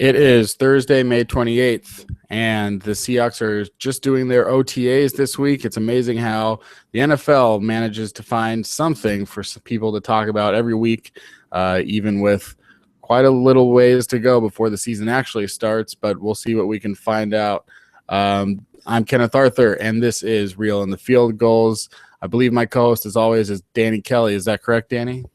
It is Thursday, May 28th, and the Seahawks are just doing their OTAs this week. It's amazing how the NFL manages to find something for some people to talk about every week, even with quite a little ways to go before the season actually starts, but we'll see what we can find out. I'm Kenneth Arthur, and this is Real in the Field Gulls. I believe my co-host, as always, is Danny Kelly. Is that correct, Danny?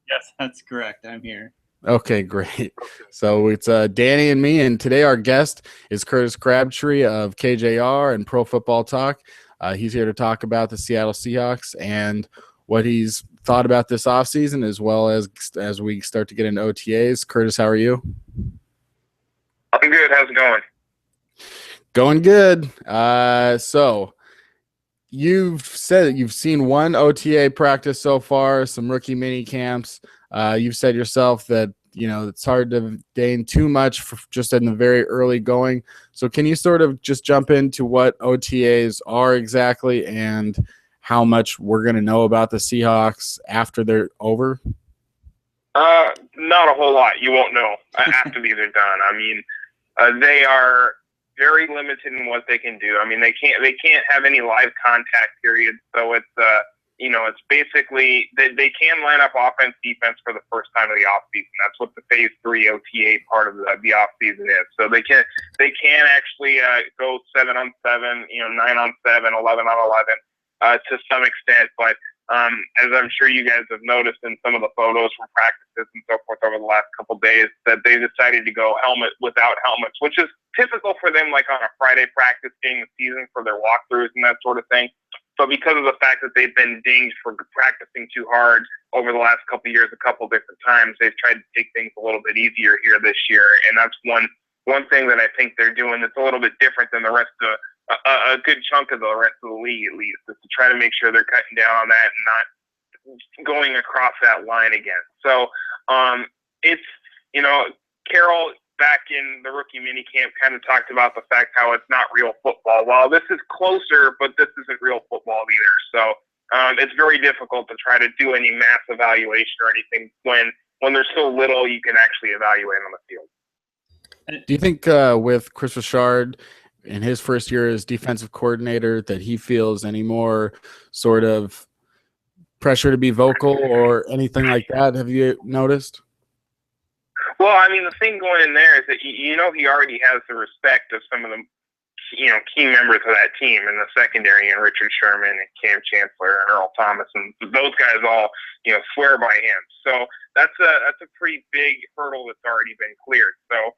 Yes, that's correct. I'm here. Okay, great. So it's Danny and me, and today our guest is Crabtree of KJR and ProFootballTalk. He's here to talk about the Seattle Seahawks and what he's thought about this offseason, as well as we start to get into OTAs. Curtis, how are you? I'm good. How's it going? Going good. So you've said that you've seen one OTA practice so far, some rookie mini camps. You've said yourself that, it's hard to gain too much just in the very early going. So can you sort of just jump into what OTAs are exactly and how much we're going to know about the Seahawks after they're over? Not a whole lot. You won't know after these are done. I mean, they are very limited in what they can do. I mean, they can't have any live contact periods. So it's it's basically they can line up offense, defense for the first time of the offseason. That's what the Phase 3 OTA part of the offseason is. So they can actually go 7-on-7, 9-on-7, 11-on-11 to some extent. But as I'm sure you guys have noticed in some of the photos from practices and so forth over the last couple of days, that they decided to go helmet without helmets, which is typical for them, like on a Friday practice during the season for their walkthroughs and that sort of thing. But because of the fact that they've been dinged for practicing too hard over the last couple of years, a couple different times, they've tried to take things a little bit easier here this year. And that's one thing that I think they're doing that's a little bit different than the rest of a good chunk of the rest of the league, at least, is to try to make sure they're cutting down on that and not going across that line again. So it's, Carroll back in the rookie minicamp kind of talked about the fact how it's not real football. Well, this is closer, but this isn't real football either. So it's very difficult to try to do any mass evaluation or anything when there's so little you can actually evaluate on the field. Do you think with Chris Richard in his first year as defensive coordinator that he feels any more sort of pressure to be vocal or anything like that? Have you noticed? Well, I mean, the thing going in there is that, he already has the respect of some of the, key members of that team in the secondary, and Richard Sherman and Cam Chancellor and Earl Thomas, and those guys all, swear by him. So that's a pretty big hurdle that's already been cleared. So,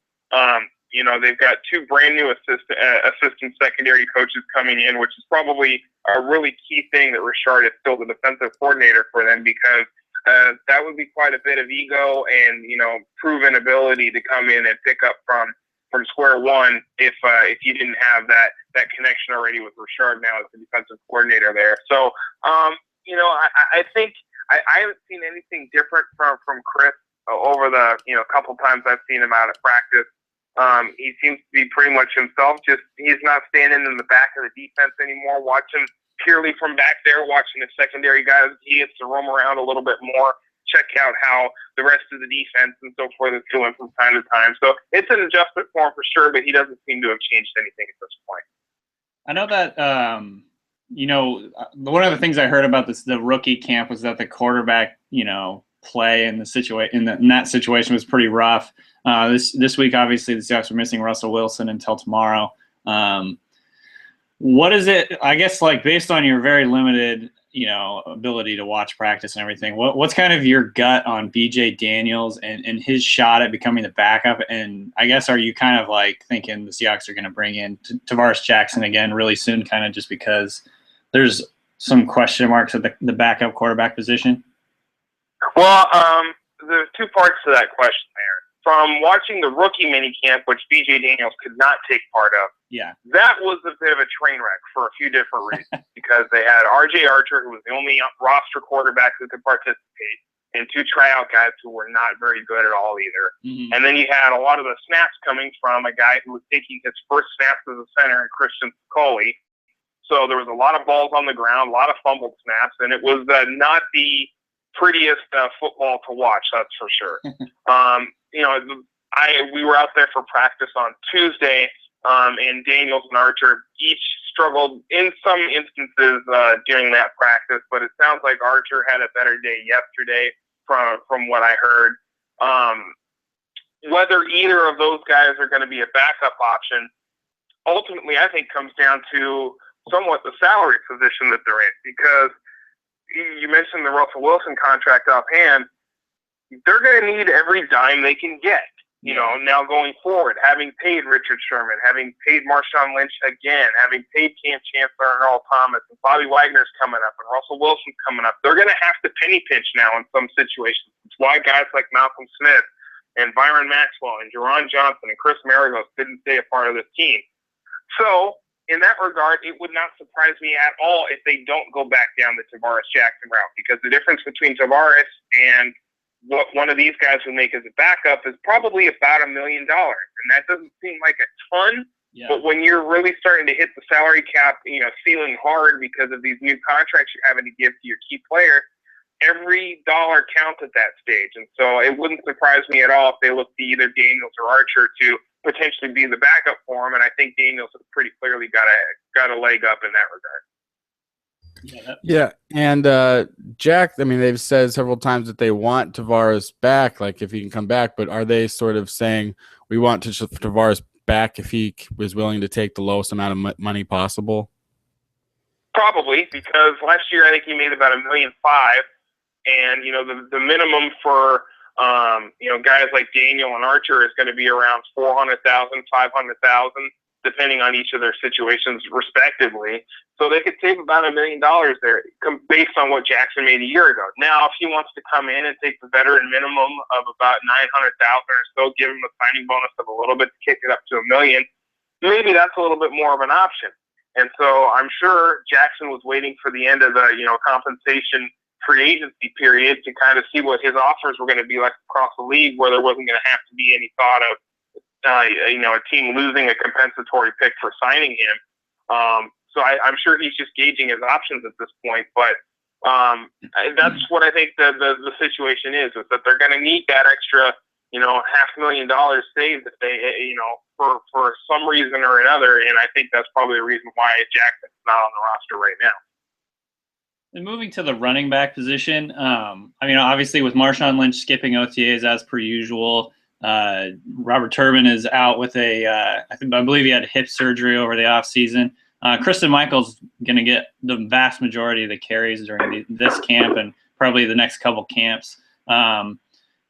they've got two brand new assistant secondary coaches coming in, which is probably a really key thing that Richard is still the defensive coordinator for them, because that would be quite a bit of ego and, proven ability to come in and pick up from square one if you didn't have that connection already with Richard now as the defensive coordinator there. So, I think I haven't seen anything different from Chris over the, couple times I've seen him out at practice. He seems to be pretty much himself. Just he's not standing in the back of the defense anymore, watching purely from back there, watching the secondary guys. He gets to roam around a little bit more, check out how the rest of the defense and so forth is doing from time to time. So it's an adjustment for him for sure, but he doesn't seem to have changed anything at this point. I know that, one of the things I heard about the rookie camp was that the quarterback, play in that situation was pretty rough. This week, obviously, the Seahawks are missing Russell Wilson until tomorrow. What is it, I guess, like, based on your very limited, ability to watch practice and everything, what's kind of your gut on BJ Daniels and his shot at becoming the backup? And I guess, are you kind of like thinking the Seahawks are going to bring in Tavares Jackson again really soon, kind of just because there's some question marks at the backup quarterback position? Well, there's two parts to that question there. From watching the rookie minicamp, which BJ Daniels could not take part of, that was a bit of a train wreck for a few different reasons. Because they had R.J. Archer, who was the only roster quarterback who could participate, and two tryout guys who were not very good at all either. Mm-hmm. And then you had a lot of the snaps coming from a guy who was taking his first snaps as a center in Christian Scully. So there was a lot of balls on the ground, a lot of fumbled snaps, and it was not the prettiest football to watch, that's for sure. we were out there for practice on Tuesday, and Daniels and Archer each struggled in some instances during that practice, but it sounds like Archer had a better day yesterday from what I heard. Whether either of those guys are going to be a backup option, ultimately I think comes down to somewhat the salary position that they're in, because you mentioned the Russell Wilson contract offhand. They're going to need every dime they can get. You know, now going forward, having paid Richard Sherman, having paid Marshawn Lynch again, having paid Cam Chancellor and Earl Thomas, and Bobby Wagner's coming up, and Russell Wilson's coming up. They're going to have to penny pinch now in some situations. It's why guys like Malcolm Smith and Byron Maxwell and Jerron Johnson and Chris Maragos didn't stay a part of this team. So, in that regard, it would not surprise me at all if they don't go back down the Tavares Jackson route, because the difference between Tavares and what one of these guys would make as a backup is probably about $1 million. And that doesn't seem like a ton, but when you're really starting to hit the salary cap, ceiling hard because of these new contracts you're having to give to your key player, every dollar counts at that stage. And so it wouldn't surprise me at all if they look to either Daniels or Archer to potentially be the backup for him. And I think Daniels has pretty clearly got a leg up in that regard. Yeah, and Jack, I mean, they've said several times that they want Tavares back, like if he can come back, but are they sort of saying we want Tavares back if he was willing to take the lowest amount of money possible? Probably, because last year I think he made about $1.5 million, and the minimum for guys like Daniel and Archer is going to be around $400,000, $500,000. Depending on each of their situations respectively. So they could save about $1 million there based on what Jackson made a year ago. Now, if he wants to come in and take the veteran minimum of about $900,000 or so, give him a signing bonus of a little bit to kick it up to $1 million, maybe that's a little bit more of an option. And so I'm sure Jackson was waiting for the end of the, compensation free agency period to kind of see what his offers were going to be like across the league, where there wasn't going to have to be any thought of a team losing a compensatory pick for signing him. So I'm sure he's just gauging his options at this point. But that's what I think the situation is that they're going to need that extra, $500,000 saved if they, for some reason or another. And I think that's probably the reason why Jackson's not on the roster right now. And moving to the running back position, obviously with Marshawn Lynch skipping OTAs as per usual, Robert Turbin is out with I believe he had hip surgery over the offseason. Kristen Michael's going to get the vast majority of the carries during this camp and probably the next couple camps.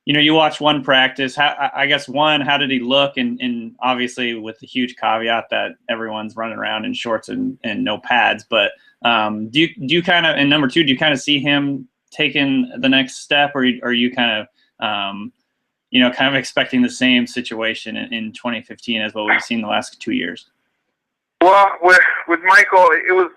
You watch one practice. How did he look? And obviously with the huge caveat that everyone's running around in shorts and no pads. But do you kind of, and number two, do you kind of see him taking the next step, or are you kind of expecting the same situation in 2015 as what we've seen the last 2 years? Well, with Michael, it was,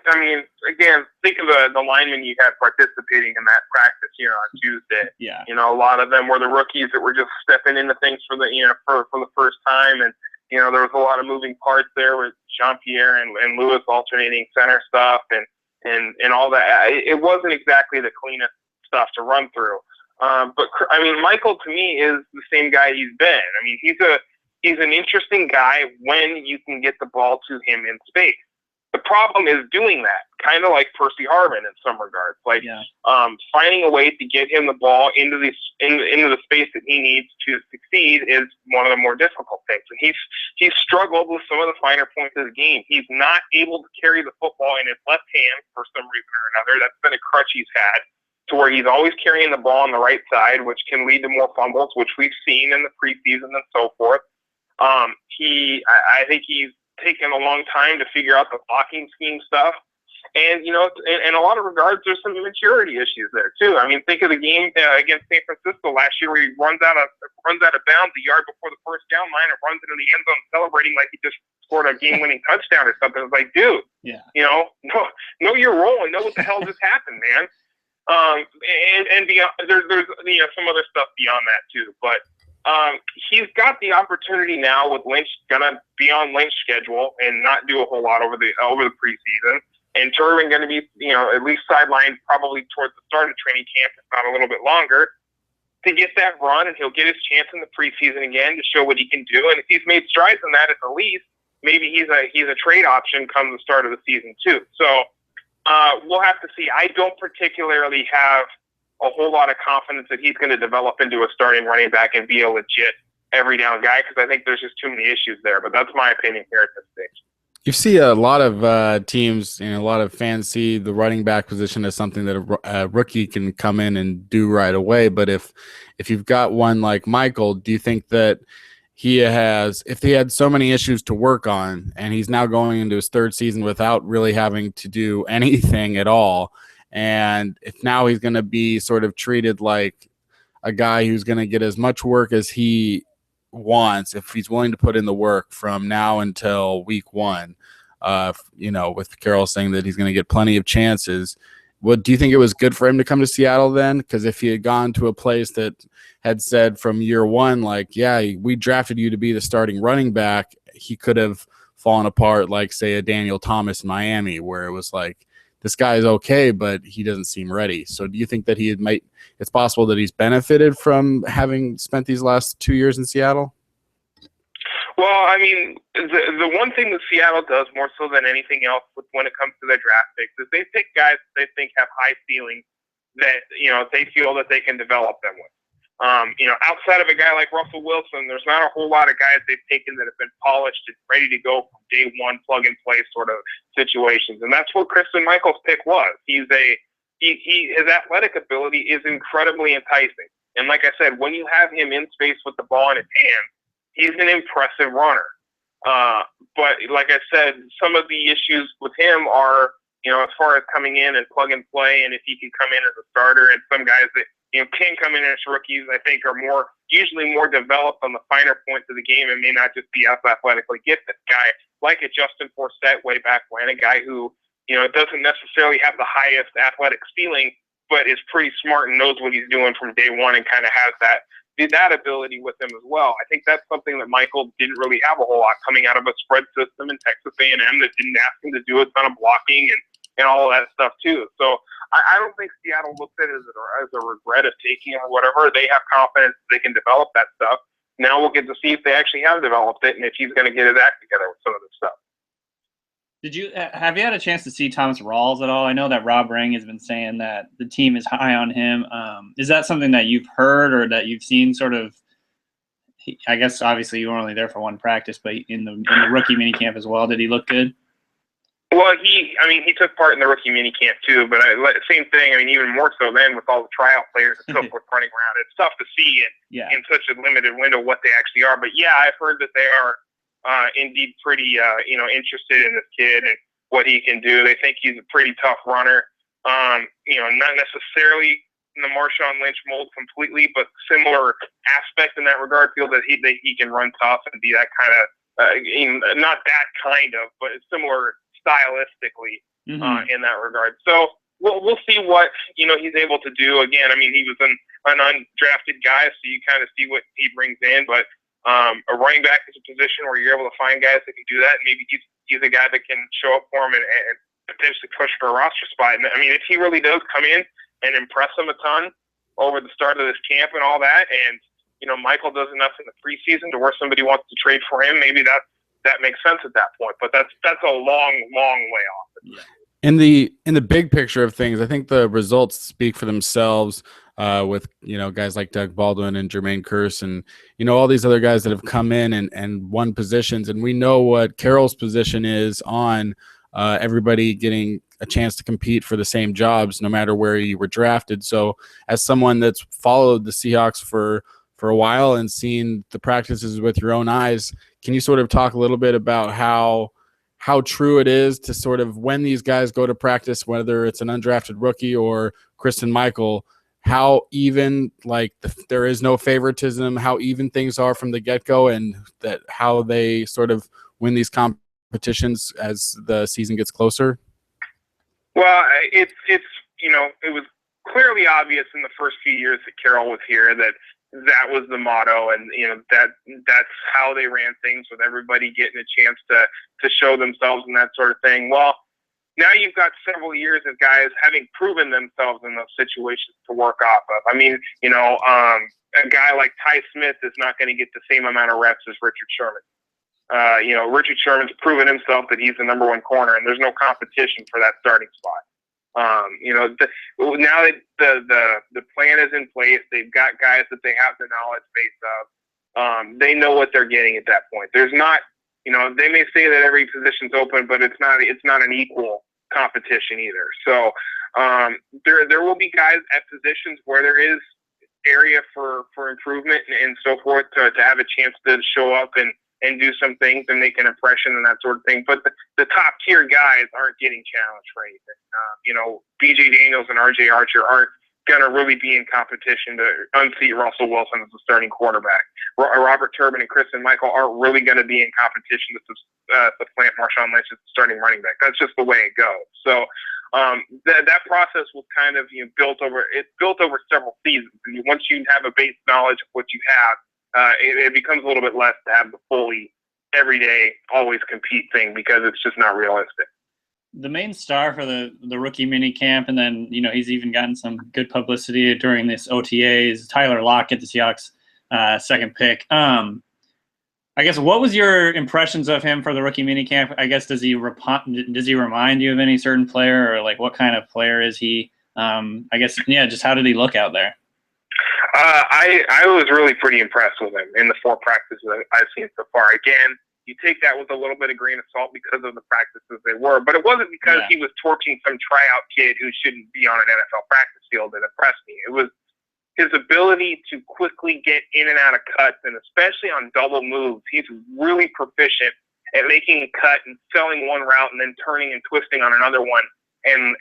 again, think of the linemen you had participating in that practice here on Tuesday. Yeah. A lot of them were the rookies that were just stepping into things for the first time. And, there was a lot of moving parts there with Jean-Pierre and Lewis alternating center stuff and all that. It wasn't exactly the cleanest stuff to run through. But Michael to me is the same guy he's been. He's an interesting guy when you can get the ball to him in space. The problem is doing that, kind of like Percy Harvin in some regards. Finding a way to get him the ball into the space that he needs to succeed is one of the more difficult things. And he's struggled with some of the finer points of the game. He's not able to carry the football in his left hand for some reason or another. That's been a crutch he's had, to where he's always carrying the ball on the right side, which can lead to more fumbles, which we've seen in the preseason and so forth. I think he's taken a long time to figure out the blocking scheme stuff. And, in a lot of regards, there's some immaturity issues there too. Think of the game against San Francisco last year, where he runs out of bounds a yard before the first down line and runs into the end zone celebrating like he just scored a game-winning touchdown or something. It's like, dude, know your role and know what the hell just happened, man. And beyond, there's some other stuff beyond that too, but he's got the opportunity now with Lynch gonna be on Lynch's schedule and not do a whole lot over the preseason, and Turbin gonna be at least sidelined probably towards the start of training camp, if not a little bit longer. to get that run, and he'll get his chance in the preseason again to show what he can do. And if he's made strides in that at the least, maybe he's a trade option come the start of the season too. So we'll have to see. I don't particularly have a whole lot of confidence that he's going to develop into a starting running back and be a legit every down guy, because I think there's just too many issues there. But that's my opinion here at this stage. You see a lot of teams and a lot of fans see the running back position as something that a rookie can come in and do right away. But if you've got one like Michael, do you think that if he had so many issues to work on and he's now going into his third season without really having to do anything at all, and if now he's going to be sort of treated like a guy who's going to get as much work as he wants, if he's willing to put in the work from now until week 1, with Carroll saying that he's going to get plenty of chances, do you think it was good for him to come to Seattle then? Because if he had gone to a place that had said from year 1, like, yeah, we drafted you to be the starting running back, he could have fallen apart like, say, a Daniel Thomas in Miami, where it was like, this guy is okay, but he doesn't seem ready. So do you think that it's possible that he's benefited from having spent these last 2 years in Seattle? Well, I mean, the one thing that Seattle does more so than anything else when it comes to their draft picks is they pick guys that they think have high ceilings that, they feel that they can develop them with. Outside of a guy like Russell Wilson, there's not a whole lot of guys they've taken that have been polished and ready to go from day one, plug and play sort of situations. And that's what Christine Michael's pick was. His athletic ability is incredibly enticing. And like I said, when you have him in space with the ball in his hand, he's an impressive runner. But like I said, some of the issues with him are, as far as coming in and plug and play, and if he can come in as a starter, and some guys that can come in as rookies, I think are usually more developed on the finer points of the game and may not just be as athletically gifted. Guy like a Justin Forsett way back when, a guy who, doesn't necessarily have the highest athletic ceiling, but is pretty smart and knows what he's doing from day one and kind of has that ability with him as well. I think that's something that Michael didn't really have a whole lot coming out of a spread system in Texas A&M that didn't ask him to do a ton of blocking and all of that stuff too. So I don't think Seattle looks at it as a regret of taking or whatever. They have confidence they can develop that stuff. Now we'll get to see if they actually have developed it and if he's going to get his act together with some of this stuff. Have you had a chance to see Thomas Rawls at all? I know that Rob Rang has been saying that the team is high on him. Is that something that you've heard or that you've seen sort of? I guess obviously you were only there for one practice, but in the rookie minicamp as well, did he look good? Well, he took part in the rookie minicamp too, but same thing. I mean, even more so then with all the tryout players and so forth running around. It's tough to see in such a limited window what they actually are. But yeah, I've heard that they are indeed pretty, interested in this kid and what he can do. They think he's a pretty tough runner. Not necessarily in the Marshawn Lynch mold completely, but similar aspect in that regard. Feel that he can run tough and be that kind of, not that kind of, but similar stylistically in that regard. So we'll see what he's able to do. Again, I mean, he was an undrafted guy, so you kind of see what he brings in. But a running back is a position where you're able to find guys that can do that, and maybe he's a guy that can show up for him and potentially push for a roster spot. And I mean, if he really does come in and impress them a ton over the start of this camp and all that, and Michael does enough in the preseason to where somebody wants to trade for him, maybe that makes sense at that point. But that's a long way off. Yeah. In the big picture of things, I think the results speak for themselves. With guys like Doug Baldwin and Jermaine Kearse and all these other guys that have come in and won positions, and we know what Carroll's position is on everybody getting a chance to compete for the same jobs no matter where you were drafted. So as someone that's followed the Seahawks for a while and seen the practices with your own eyes, can you sort of talk a little bit about how true it is to sort of when these guys go to practice, whether it's an undrafted rookie or Christine Michael, how even there is no favoritism, how even things are from the get-go, and that how they sort of win these competitions as the season gets closer? Well, it was clearly obvious in the first few years that Carroll was here that was the motto, and that's how they ran things, with everybody getting a chance to show themselves and that sort of thing. Well, now you've got several years of guys having proven themselves in those situations to work off of. I mean, a guy like Ty Smith is not going to get the same amount of reps as Richard Sherman. Richard Sherman's proven himself that he's the number one corner, and there's no competition for that starting spot. Now that the plan is in place, they've got guys that they have the knowledge base of. They know what they're getting at that point. There's not, they may say that every position's open, but it's not an equal competition either. So there will be guys at positions where there is area for improvement and so forth to have a chance to show up and do some things and make an impression and that sort of thing. But the top tier guys aren't getting challenged for anything. BJ Daniels and RJ Archer aren't going to really be in competition to unseat Russell Wilson as the starting quarterback. Robert Turbin and Kristen Michael aren't really going to be in competition to supplant Marshawn Lynch as the starting running back. That's just the way it goes. So that process was kind of built over several seasons. And once you have a base knowledge of what you have, it becomes a little bit less to have the fully everyday always compete thing, because it's just not realistic. The main star for the rookie mini camp, and then he's even gotten some good publicity during this OTAs, Tyler Lockett, the Seahawks second pick. I guess, what was your impressions of him for the rookie mini camp? I guess, does he remind you of any certain player, or like what kind of player is he? I guess, just how did he look out there? I was really pretty impressed with him in the 4 practices I've seen so far. Again, you take that with a little bit of grain of salt because of the practices they were, but it wasn't because he was torching some tryout kid who shouldn't be on an NFL practice field that impressed me. It was his ability to quickly get in and out of cuts, and especially on double moves. He's really proficient at making a cut and selling one route and then turning and twisting on another one and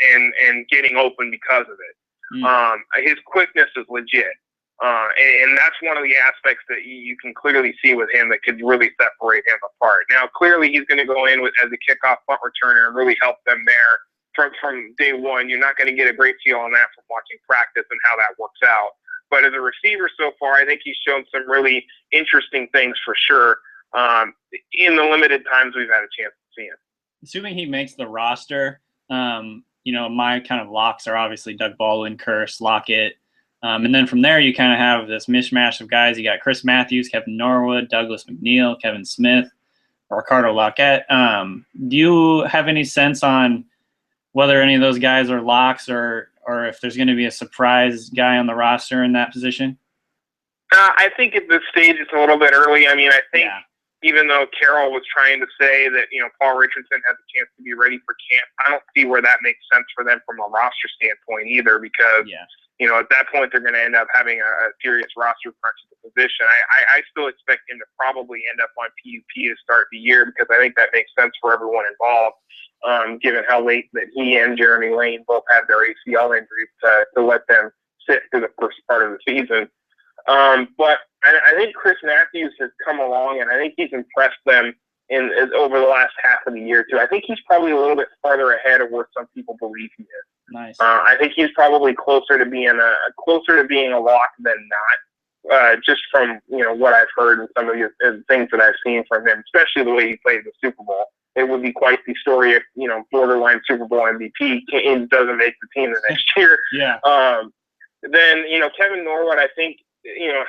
getting open because of it. His quickness is legit. And that's one of the aspects that you can clearly see with him that could really separate him apart. Now, clearly he's going to go in as a kickoff punt returner and really help them there from day one. You're not going to get a great feel on that from watching practice and how that works out. But as a receiver so far, I think he's shown some really interesting things for sure in the limited times we've had a chance to see him. Assuming he makes the roster, my kind of locks are obviously Doug Baldwin, Curse, Lockett. And then from there, you kind of have this mishmash of guys. You got Chris Matthews, Kevin Norwood, Douglas McNeil, Kevin Smith, Ricardo Lockett. Do you have any sense on whether any of those guys are locks, or if there's going to be a surprise guy on the roster in that position? I think at this stage it's a little bit early. I mean, I think even though Carroll was trying to say that, Paul Richardson has a chance to be ready for camp, I don't see where that makes sense for them from a roster standpoint either, because at that point they're going to end up having a serious roster crunch at the position. I still expect him to probably end up on PUP to start the year, because I think that makes sense for everyone involved, given how late that he and Jeremy Lane both had their ACL injuries to let them sit through the first part of the season. But I think Chris Matthews has come along, and I think he's impressed them over the last half of the year too. I think he's probably a little bit farther ahead of where some people believe he is. Nice. I think he's probably closer to being a lock than not. Just from what I've heard and some of the things that I've seen from him, especially the way he played the Super Bowl. It would be quite the story if borderline Super Bowl MVP doesn't make the team the next year. Then Kevin Norwood, I think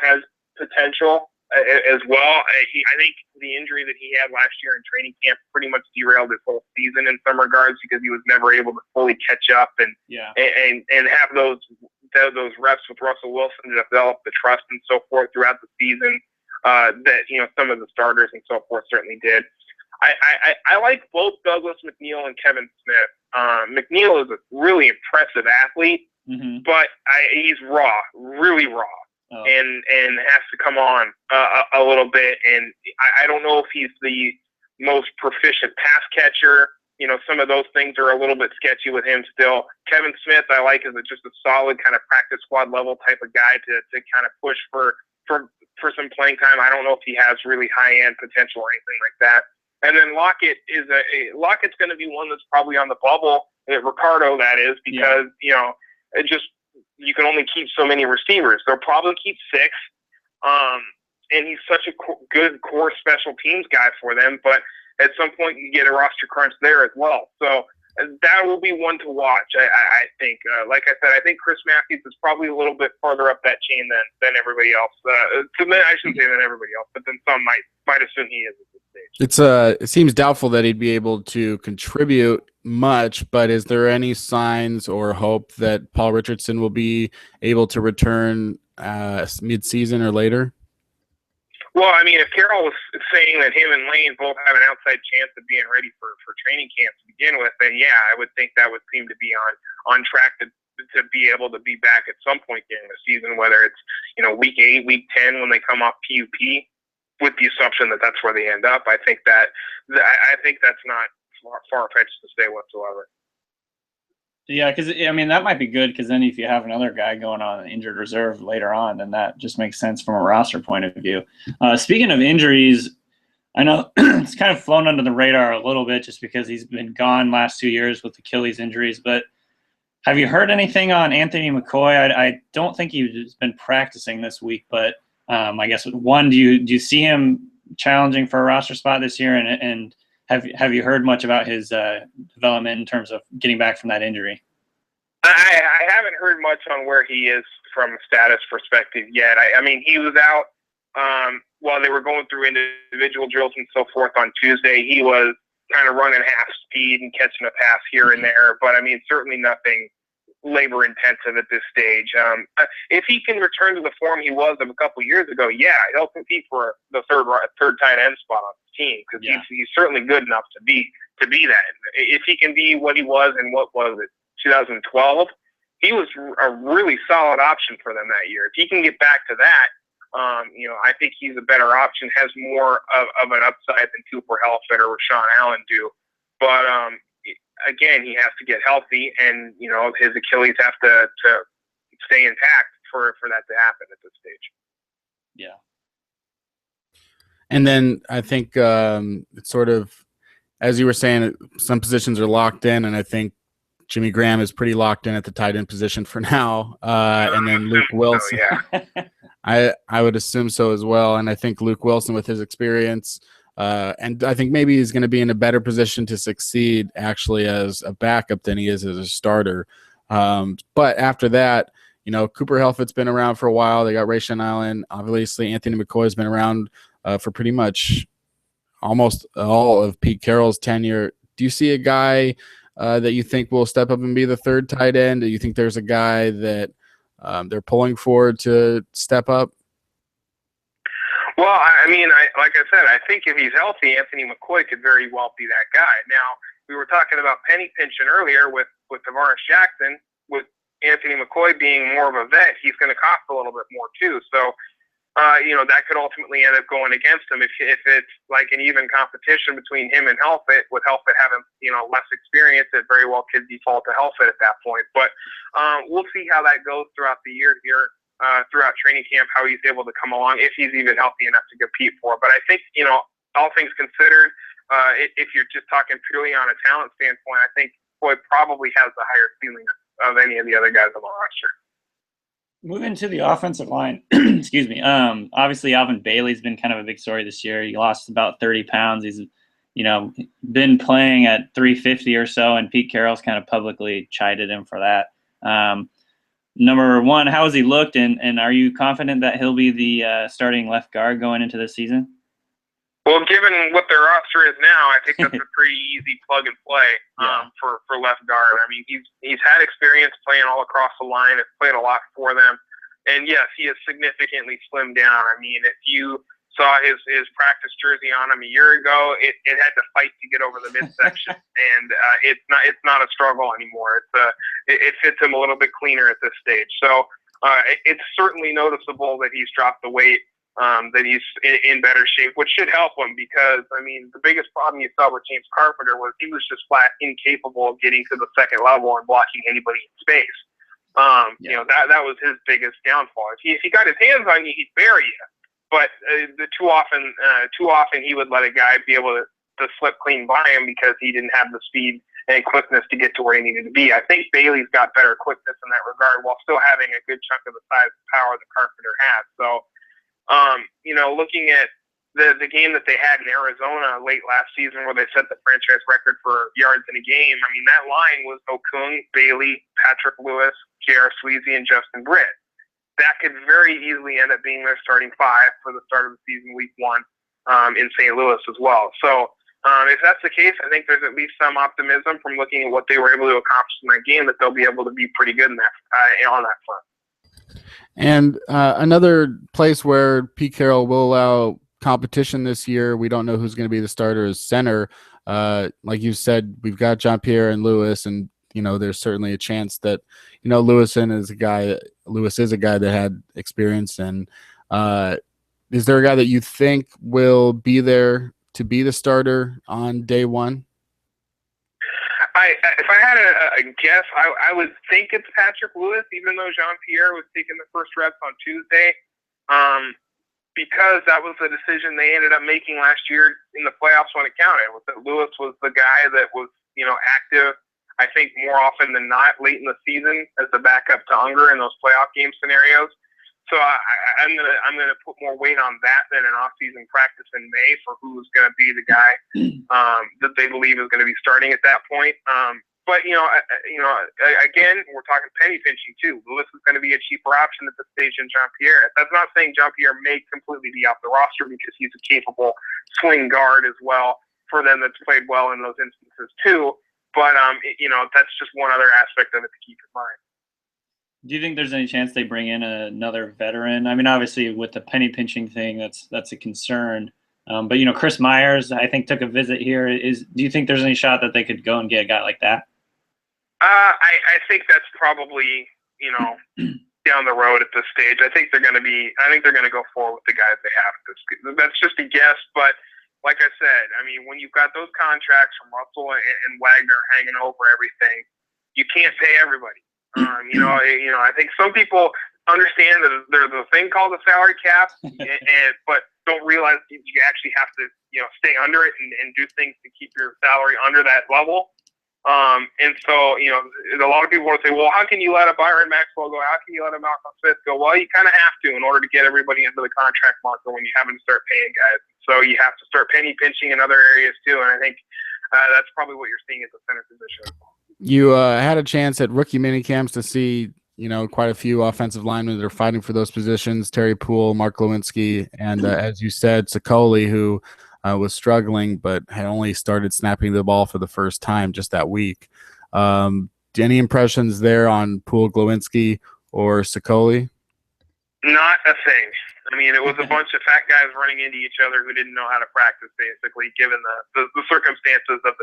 has potential as well. I think the injury that he had last year in training camp pretty much derailed his whole season in some regards, because he was never able to fully catch up and have those reps with Russell Wilson to develop the trust and so forth throughout the season that some of the starters and so forth certainly did. I like both Douglas McNeil and Kevin Smith. McNeil is a really impressive athlete, but he's raw, really raw. And has to come on a little bit. And I don't know if he's the most proficient pass catcher. Some of those things are a little bit sketchy with him still. Kevin Smith, I like as just a solid kind of practice squad level type of guy to kind of push for some playing time. I don't know if he has really high end potential or anything like that. And then Lockett Lockett's going to be one that's probably on the bubble. Ricardo, that is, because it just. You can only keep so many receivers. They'll probably keep 6. And he's such a good core special teams guy for them. But at some point, you get a roster crunch there as well. So that will be one to watch. I think, like I said, I think Chris Matthews is probably a little bit farther up that chain than everybody else. I shouldn't say than everybody else, but then some might assume he is at this stage. It seems doubtful that he'd be able to contribute much, but is there any signs or hope that Paul Richardson will be able to return mid-season or later? Well, I mean, if Carroll was saying that him and Lane both have an outside chance of being ready for training camp to begin with, then yeah, I would think that would seem to be on track to be able to be back at some point during the season, whether it's, week 8, week 10 when they come off PUP, with the assumption that that's where they end up. I think that's not far-fetched to say whatsoever. Yeah, because, that might be good, because then if you have another guy going on injured reserve later on, then that just makes sense from a roster point of view. Speaking of injuries, I know it's kind of flown under the radar a little bit just because he's been gone last 2 years with Achilles injuries, but have you heard anything on Anthony McCoy? I don't think he's been practicing this week, but I guess, one, do you see him challenging for a roster spot this year, and have you heard much about his development in terms of getting back from that injury? I haven't heard much on where he is from a status perspective yet. I mean, he was out while they were going through individual drills and so forth on Tuesday. He was kind of running half speed and catching a pass here and there, but certainly nothing labor intensive at this stage. If he can return to the form he was of a couple years ago, yeah, he'll compete for the third tight end spot on the team, because he's certainly good enough to be that. If he can be what he was in, what was it, 2012, he was a really solid option for them that year. If he can get back to that, I think he's a better option, has more of an upside than Cooper Helfet or Rashawn Allen do. But again, he has to get healthy, and his Achilles have to stay intact for that to happen at this stage. Yeah. And then I think it's sort of, as you were saying, some positions are locked in, and I think Jimmy Graham is pretty locked in at the tight end position for now. And then Luke Wilson. So, yeah. I would assume so as well. And I think Luke Wilson, with his experience, and I think maybe he's going to be in a better position to succeed actually as a backup than he is as a starter. But after that, Cooper Helfet's been around for a while. They got Rashawn Allen. Obviously, Anthony McCoy's been around for pretty much almost all of Pete Carroll's tenure. Do you see a guy that you think will step up and be the third tight end? Do you think there's a guy that they're pulling for to step up? Well, like I said, I think if he's healthy, Anthony McCoy could very well be that guy. Now, we were talking about penny pinching earlier with Tavares Jackson. With Anthony McCoy being more of a vet, he's going to cost a little bit more too. So, that could ultimately end up going against him if it's like an even competition between him and Helfet. With Helfet having less experience, it very well could default to Helfet at that point. But we'll see how that goes throughout the year here. Throughout training camp, how he's able to come along, if he's even healthy enough to compete for. But I think, all things considered, if you're just talking purely on a talent standpoint, I think Boyd probably has the higher ceiling of any of the other guys on the roster. Moving to the offensive line, excuse me. Obviously, Alvin Bailey's been kind of a big story this year. He lost about 30 pounds. He's, been playing at 350 or so, and Pete Carroll's kind of publicly chided him for that. Number one, how has he looked, and are you confident that he'll be the starting left guard going into this season? Well, given what their roster is now, I think that's a pretty easy plug and play for left guard. He's had experience playing all across the line. Has played a lot for them, and yes, he has significantly slimmed down. If you saw his practice jersey on him a year ago, it had to fight to get over the midsection, and it's not a struggle anymore. It fits him a little bit cleaner at this stage. So it's certainly noticeable that he's dropped the weight, that he's in better shape, which should help him, because the biggest problem you saw with James Carpenter was he was just flat incapable of getting to the second level and blocking anybody in space. That was his biggest downfall. If he got his hands on you, he'd bury you. But too often he would let a guy be able to slip clean by him because he didn't have the speed and quickness to get to where he needed to be. I think Bailey's got better quickness in that regard, while still having a good chunk of the size and power that Carpenter has. So, looking at the game that they had in Arizona late last season where they set the franchise record for yards in a game, I mean, that line was Okung, Bailey, Patrick Lewis, J.R. Sweezy, and Justin Britt. That could very easily end up being their starting five for the start of the season, week 1, in St. Louis as well. So if that's the case, I think there's at least some optimism from looking at what they were able to accomplish in that game that they'll be able to be pretty good in that on that front. And another place where Pete Carroll will allow competition this year, we don't know who's going to be the starter, is center. Like you said, we've got Jean-Pierre and Lewis, and there's certainly a chance that Lewis is a guy that had experience. And is there a guy that you think will be there to be the starter on day one? If I had a guess, I would think it's Patrick Lewis, even though Jean-Pierre was taking the first reps on Tuesday, because that was the decision they ended up making last year in the playoffs when it counted. Was that Lewis was the guy that was active, I think, more often than not late in the season as the backup to Unger in those playoff game scenarios. So I'm gonna put more weight on that than an off-season practice in May for who's gonna be the guy that they believe is gonna be starting at that point. But again, we're talking penny pinching too. Lewis is going to be a cheaper option at this stage than Jean-Pierre. That's not saying Jean-Pierre may completely be off the roster because he's a capable swing guard as well for them that's played well in those instances too. But that's just one other aspect of it to keep in mind. Do you think there's any chance they bring in another veteran? I mean, obviously with the penny pinching thing, that's a concern. But Chris Myers, I think, took a visit here. Do you think there's any shot that they could go and get a guy like that? I think that's probably down the road at this stage. I think they're going to go forward with the guys they have. That's just a guess, but like I said, I mean, when you've got those contracts from Russell and Wagner hanging over everything, you can't pay everybody. I think some people understand that there's a thing called a salary cap, but don't realize you actually have to, stay under it and do things to keep your salary under that level. And so, a lot of people want to say, well, how can you let a Byron Maxwell go? How can you let a Malcolm Smith go? Well, you kind of have to in order to get everybody into the contract market when you haven't start paying guys. So you have to start penny pinching in other areas too. And I think that's probably what you're seeing at the center position. You had a chance at rookie mini camps to see, quite a few offensive linemen that are fighting for those positions. Terry Poole, Mark Lewinsky, and as you said, Sokoli, who was struggling but had only started snapping the ball for the first time just that week. Any impressions there on Poole, Glowinski, or Sokoli? Not a thing. I mean, it was a bunch of fat guys running into each other who didn't know how to practice, basically, given the circumstances of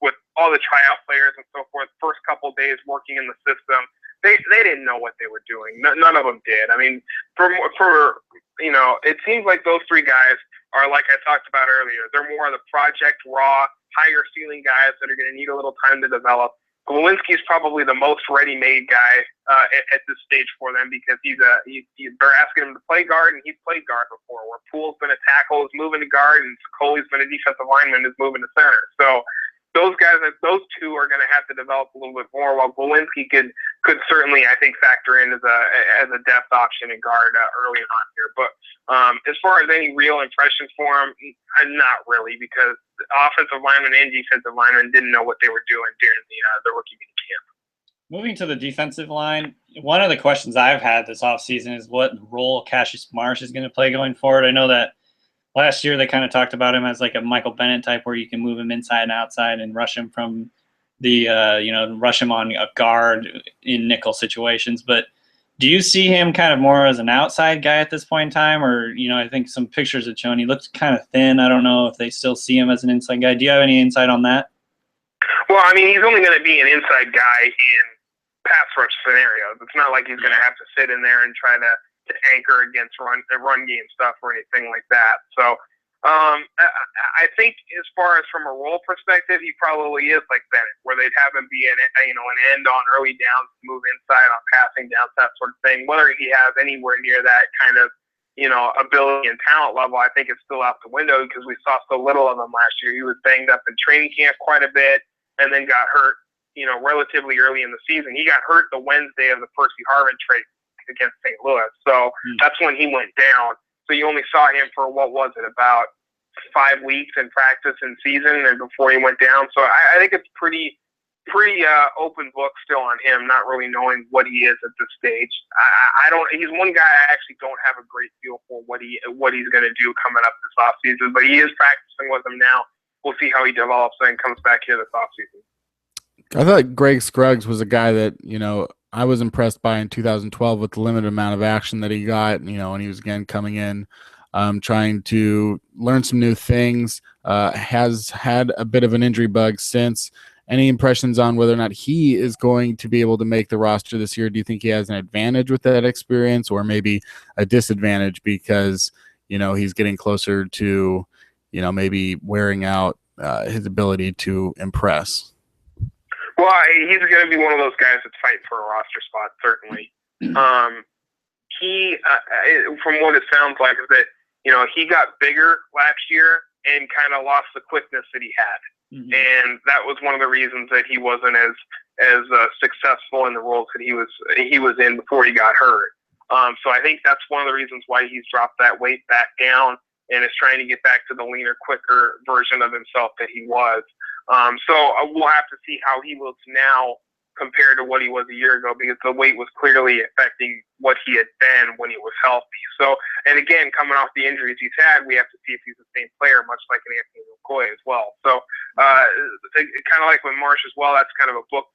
with all the tryout players and so forth. First couple of days working in the system, they didn't know what they were doing. None of them did. I mean, it seems like those three guys are, like I talked about earlier, they're more of the project raw, higher ceiling guys that are going to need a little time to develop. Glowinski's probably the most ready-made guy at this stage for them because they're asking him to play guard, and he's played guard before. Where Poole's been a tackle, is moving to guard, and Sokoli's been a defensive lineman, is moving to center. So those two are going to have to develop a little bit more. While Glowinski could certainly, I think, factor in as a depth option in guard early on here. But as far as any real impressions for him, not really, because the offensive lineman and defensive lineman didn't know what they were doing during the rookie mini camp. Moving to the defensive line, one of the questions I've had this offseason is what role Cassius Marsh is going to play going forward. I know that last year they kind of talked about him as like a Michael Bennett type where you can move him inside and outside and rush him from the, rush him on a guard in nickel situations. But do you see him kind of more as an outside guy at this point in time? Or, I think some pictures have shown he looks kind of thin. I don't know if they still see him as an inside guy. Do you have any insight on that? Well, I mean, he's only going to be an inside guy in pass rush scenarios. It's not like he's going to have to sit in there and try to anchor against run game stuff or anything like that. So I think as far as from a role perspective, he probably is like Bennett, where they'd have him be an end on early downs, move inside on passing downs, that sort of thing. Whether he has anywhere near that kind of ability and talent level, I think it's still out the window because we saw so little of him last year. He was banged up in training camp quite a bit and then got hurt, relatively early in the season. He got hurt the Wednesday of the Percy Harvin trade against St. Louis. So that's when he went down. So you only saw him for, what was it, about 5 weeks in practice and season and before he went down. So I think it's pretty open book still on him, not really knowing what he is at this stage. I don't. He's one guy I actually don't have a great feel for what he's going to do coming up this offseason, but he is practicing with him now. We'll see how he develops and comes back here this offseason. I thought Greg Scruggs was a guy that, I was impressed by in 2012 with the limited amount of action that he got, and he was again coming in, trying to learn some new things, has had a bit of an injury bug since. Any impressions on whether or not he is going to be able to make the roster this year? Do you think he has an advantage with that experience or maybe a disadvantage because, he's getting closer to, maybe wearing out his ability to impress? Well, he's going to be one of those guys that's fighting for a roster spot, certainly. He, from what it sounds like, is that, he got bigger last year and kind of lost the quickness that he had. Mm-hmm. And that was one of the reasons that he wasn't as successful in the roles that he was in before he got hurt. So I think that's one of the reasons why he's dropped that weight back down and is trying to get back to the leaner, quicker version of himself that he was. So we'll have to see how he looks now compared to what he was a year ago, because the weight was clearly affecting what he had been when he was healthy. So, and again, coming off the injuries he's had, we have to see if he's the same player, much like an Anthony McCoy as well. So, kind of like with Marsh as well, that's kind of a book,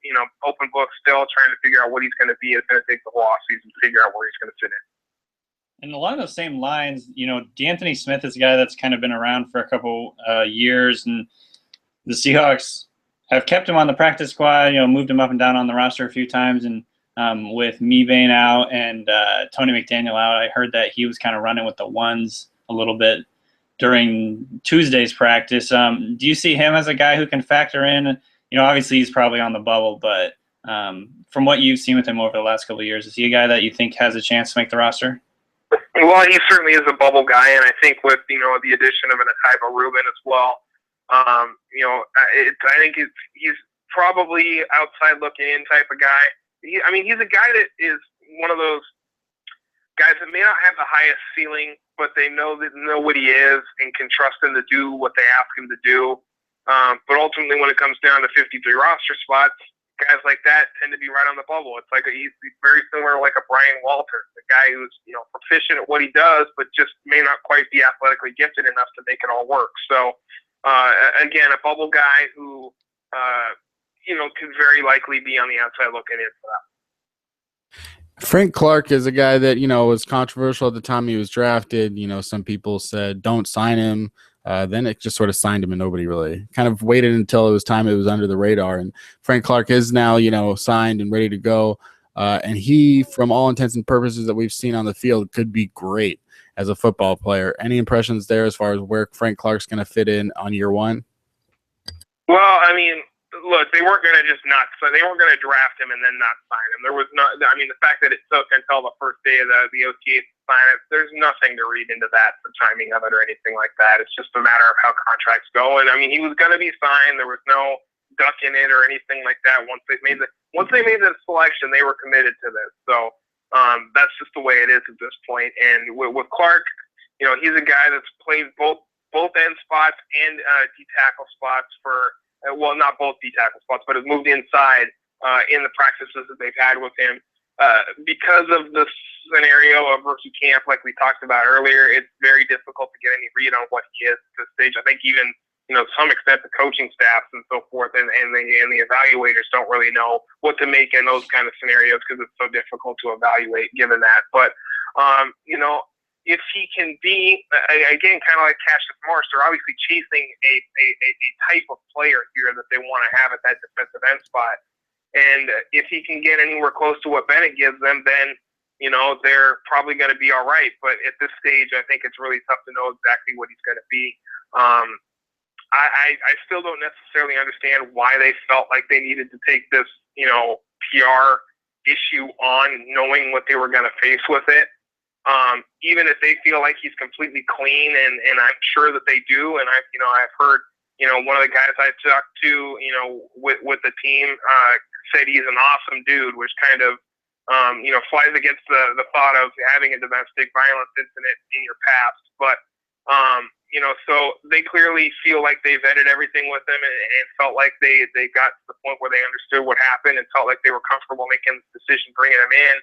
open book still, trying to figure out what he's going to be. It's going to take the whole offseason to figure out where he's going to fit in. And along those same lines, D'Anthony Smith is a guy that's kind of been around for a couple years, and the Seahawks have kept him on the practice squad, moved him up and down on the roster a few times. And with Mebane out and Tony McDaniel out, I heard that he was kind of running with the ones a little bit during Tuesday's practice. Do you see him as a guy who can factor in? Obviously he's probably on the bubble, but from what you've seen with him over the last couple of years, is he a guy that you think has a chance to make the roster? Well, he certainly is a bubble guy, and I think with the addition of an Ahtyba Rubin as well, I think he's probably outside looking in type of guy. He's a guy that is one of those guys that may not have the highest ceiling, but they know what he is and can trust him to do what they ask him to do. But ultimately, when it comes down to 53 roster spots, guys like that tend to be right on the bubble. It's like he's very similar to like a Brian Walter, the guy who's proficient at what he does, but just may not quite be athletically gifted enough to make it all work. So. Again, a bubble guy who, could very likely be on the outside looking in for that. Frank Clark is a guy that, was controversial at the time he was drafted. Some people said, don't sign him. Then it just sort of signed him and nobody really kind of waited until it was time it was under the radar. And Frank Clark is now, signed and ready to go. And he, from all intents and purposes that we've seen on the field, could be great as a football player. Any impressions there as far as where Frank Clark's going to fit in on year one? Well, look, they weren't going to they weren't going to draft him and then not sign him. There was the fact that it took until the first day of the OTAs to sign it, there's nothing to read into that for timing of it or anything like that. It's just a matter of how contracts go. And he was going to be signed. There was no ducking it or anything like that. Once they made the selection, they were committed to this. So, that's just the way it is at this point. And with Clark, he's a guy that's played both end spots and D-tackle spots for, not both D-tackle spots, but has moved inside in the practices that they've had with him. Because of the scenario of rookie camp, like we talked about earlier, it's very difficult to get any read on what he is at this stage. I think even to some extent, the coaching staffs and so forth and the evaluators don't really know what to make in those kind of scenarios because it's so difficult to evaluate given that. But, if he can be, again, kind of like Cassius Marsh, they're obviously chasing a type of player here that they want to have at that defensive end spot. And if he can get anywhere close to what Bennett gives them, then, they're probably going to be all right. But at this stage, I think it's really tough to know exactly what he's going to be. I still don't necessarily understand why they felt like they needed to take this, PR issue on, knowing what they were going to face with it. Even if they feel like he's completely clean, and I'm sure that they do. And I've heard, one of the guys I talked to, with the team, said he's an awesome dude, which kind of flies against the thought of having a domestic violence incident in your past. But, so they clearly feel like they vetted everything with him and felt like they got to the point where they understood what happened and felt like they were comfortable making the decision, bringing him in.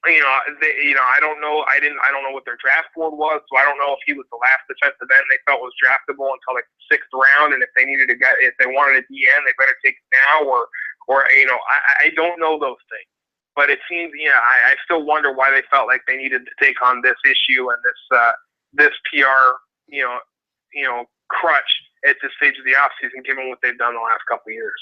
I don't know. I don't know what their draft board was, so I don't know if he was the last defensive end they felt was draftable until like the 6th round, and if they wanted a DN, they better take it now, or I don't know those things. But it seems, I still wonder why they felt like they needed to take on this issue and this PR, crutch at this stage of the offseason, given what they've done the last couple of years.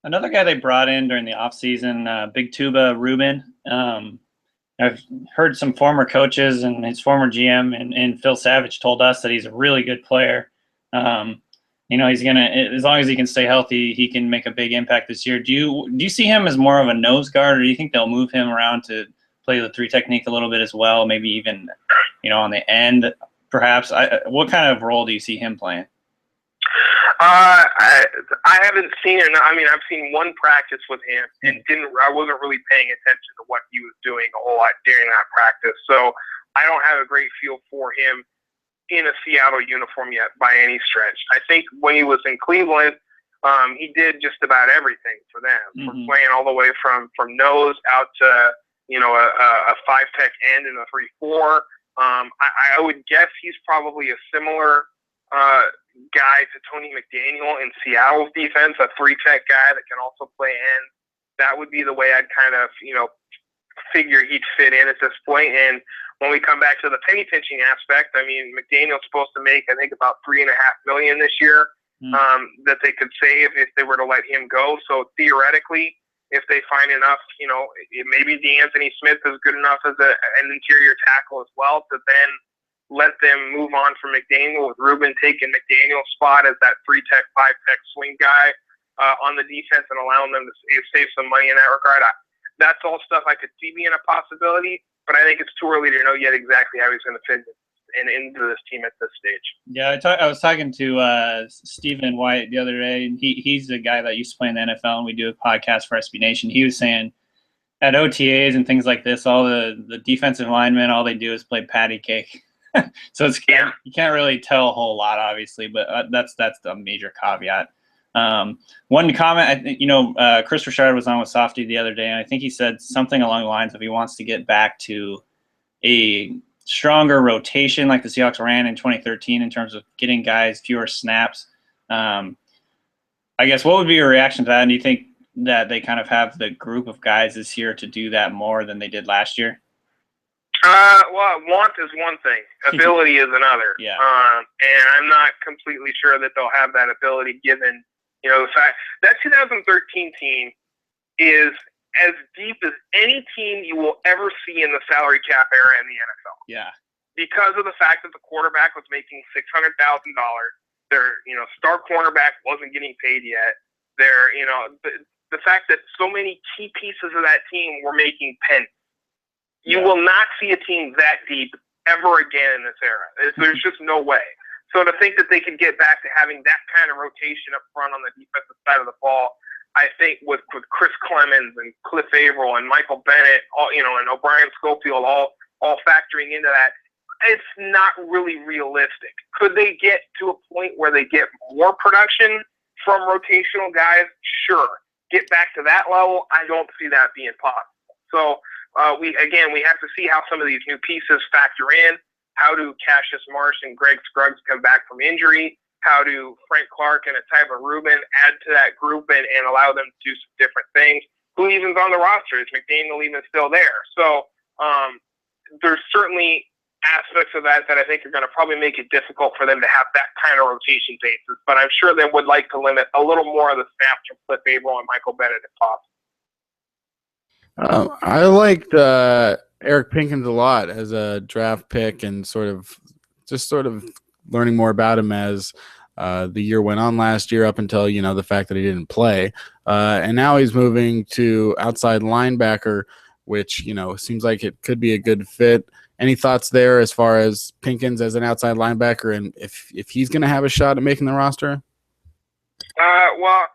Another guy they brought in during the offseason, Big Tuba Rubin. I've heard some former coaches and his former GM and Phil Savage told us that he's a really good player. He's as long as he can stay healthy, he can make a big impact this year. Do you see him as more of a nose guard, or do you think they'll move him around to play the 3 technique a little bit as well? Maybe even, on the end, perhaps. What kind of role do you see him playing? I haven't seen it. I mean, I've seen one practice with him, and I wasn't really paying attention to what he was doing a whole lot during that practice. So I don't have a great feel for him in a Seattle uniform yet by any stretch. I think when he was in Cleveland, he did just about everything for them, from playing all the way from nose out to a 5-tech end and a 3-4. I would guess he's probably a similar guy to Tony McDaniel in Seattle's defense, a 3-tech guy that can also play end. That would be the way I'd kind of, figure he'd fit in at this point. And when we come back to the penny pinching aspect, I mean, McDaniel's supposed to make, I think, about $3.5 million this year that they could save if they were to let him go. So theoretically, if they find enough, maybe DeAnthony Smith is good enough as an interior tackle as well to then let them move on from McDaniel, with Rubin taking McDaniel's spot as that 3-tech, 5-tech swing guy on the defense and allowing them to save some money in that regard. That's all stuff I could see being a possibility, but I think it's too early to know yet exactly how he's going to fit into this team at this stage. Yeah, I was talking to Stephen White the other day, and he's the guy that used to play in the NFL, and we do a podcast for SB Nation. He was saying at OTAs and things like this, all the defensive linemen, all they do is play patty cake. So you can't really tell a whole lot, obviously, but that's a major caveat. One comment, I think, Chris Richard was on with Softy the other day, and I think he said something along the lines of he wants to get back to a stronger rotation like the Seahawks ran in 2013 in terms of getting guys fewer snaps. I guess what would be your reaction to that? And do you think that they kind of have the group of guys this year to do that more than they did last year? Well, want is one thing. Ability is another. Yeah. And I'm not completely sure that they'll have that ability given, the fact that 2013 team is as deep as any team you will ever see in the salary cap era in the NFL. Yeah. Because of the fact that the quarterback was making $600,000. Their, star cornerback wasn't getting paid yet. The fact that so many key pieces of that team were making pennies. You will not see a team that deep ever again in this era. There's just no way. So to think that they can get back to having that kind of rotation up front on the defensive side of the ball, I think with Chris Clemens and Cliff Averill and Michael Bennett, and O'Brien Schofield all factoring into that, it's not really realistic. Could they get to a point where they get more production from rotational guys? Sure. Get back to that level? I don't see that being possible. So we have to see how some of these new pieces factor in. How do Cassius Marsh and Greg Scruggs come back from injury? How do Frank Clark and Ahtyba Rubin add to that group and allow them to do some different things? Who even's on the roster? Is McDaniel even still there? So there's certainly aspects of that I think are going to probably make it difficult for them to have that kind of rotation basis. But I'm sure they would like to limit a little more of the snaps from Cliff Averill and Michael Bennett if possible. I liked Eric Pinkins a lot as a draft pick, and sort of learning more about him as the year went on last year, up until the fact that he didn't play, and now he's moving to outside linebacker, which seems like it could be a good fit. Any thoughts there as far as Pinkins as an outside linebacker, and if he's going to have a shot at making the roster? Well,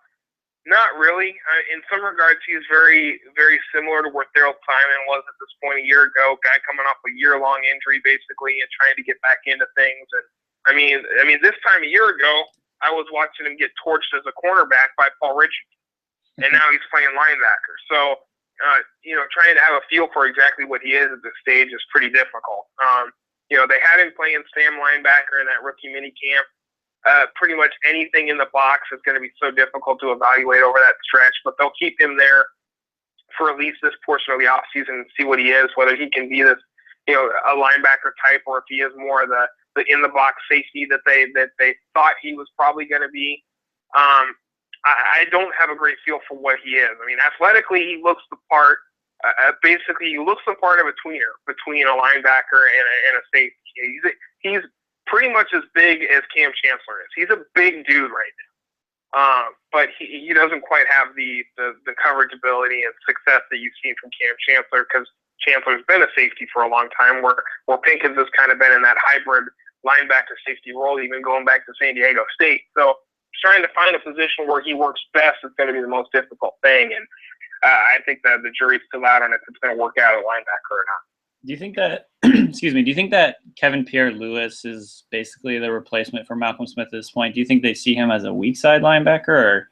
Not really. In some regards, he's very, very similar to where Daryl Simon was at this point a year ago. Guy coming off a year-long injury, basically, and trying to get back into things. And I mean, this time a year ago, I was watching him get torched as a cornerback by Paul Richardson, and now he's playing linebacker. So, trying to have a feel for exactly what he is at this stage is pretty difficult. They had him playing Sam linebacker in that rookie mini camp. Pretty much anything in the box is going to be so difficult to evaluate over that stretch, but they'll keep him there for at least this portion of the offseason and see what he is, whether he can be this, a linebacker type, or if he is more the in the box safety that they thought he was probably going to be. I don't have a great feel for what he is. I mean, athletically, he looks the part. Basically, he looks the part of a tweener between a linebacker and a safety. He's pretty much as big as Cam Chancellor is. He's a big dude right now. But he doesn't quite have the coverage ability and success that you've seen from Cam Chancellor, because Chancellor's been a safety for a long time, where Pinkins has kind of been in that hybrid linebacker safety role, even going back to San Diego State. So trying to find a position where he works best is going to be the most difficult thing. And I think that the jury's still out on if it's going to work out at linebacker or not. Do you think that, excuse me, do you think that Kevin Pierre-Louis is basically the replacement for Malcolm Smith at this point? Do you think they see him as a weak side linebacker? Or